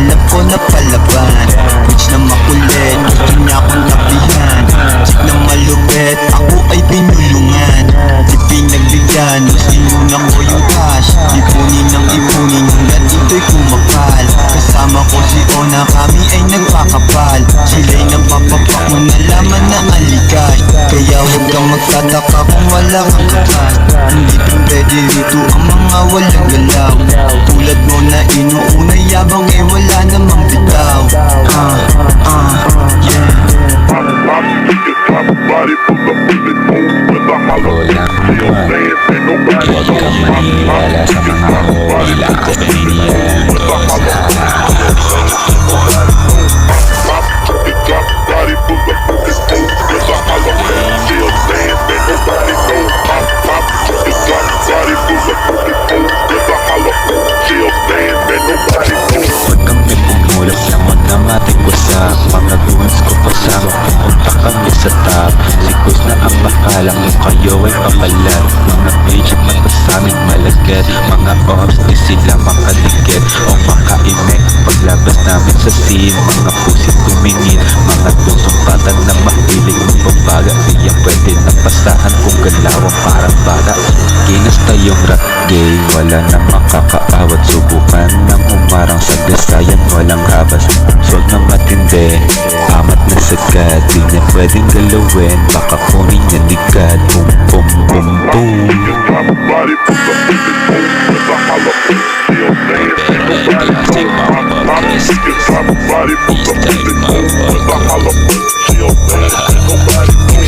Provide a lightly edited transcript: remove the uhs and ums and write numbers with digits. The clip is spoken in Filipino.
alam ko na palaban. Bitch na makulit, gusto niya akong tabihan. Chick na malupit, ako ay pinulungan. Di pinagbigyan, mas inuna ko yung cash. Ipunin ng ipunin hanggang ito'y kumapal. Kasama ko si Ona, kami ay nagpakapal. Sila'y napapapak mo nalaman na alikas. Kaya huwag kang magtataka kung wala kang kakas. Hindi pwede rito ang mga walang galaw. Tulad mo na inuuna yabang eh wala namang bitaw. Yeah. Body full of bullet holes with a hollow. Still saying ain't nobody Huwag kang maniwala sa mga hula. Pininiyan ko sa body full of bullet holes with a hollow. Still saying ain't nobody know. Pop, pop, the drop. Body full of bullet holes with a hollow. Still saying ain't nobody know. Huwag kang may pumulot na magdamating ko sa mga guns ko pasama. Pumunta kami sa top. Sikos na ang bakalang yung kayo ay papalat. Mga page at mata sa amin malagat. Mga ops di sila makadikit o makaime. Paglabas namin sa scene, mga pusit tumingin. Mga tusumpatan na mahilig magbabaga. Di yan pwede napasahan kung galawang parang baga. Kinasta yung rap gay, wala na makakaawat. Subukan ng umarang sa gasayan, walang habas. Swag na matindi, amat na sagad. Di niya pwedeng galawin, baka kunin niya ligad. Boom, boom, boom, boom. Body full of bullet holes with a hollow. Still saying ain't nobody know. Pop, pop, the drop. Body full of bullet holes with a hollow. Still saying ain't nobody know.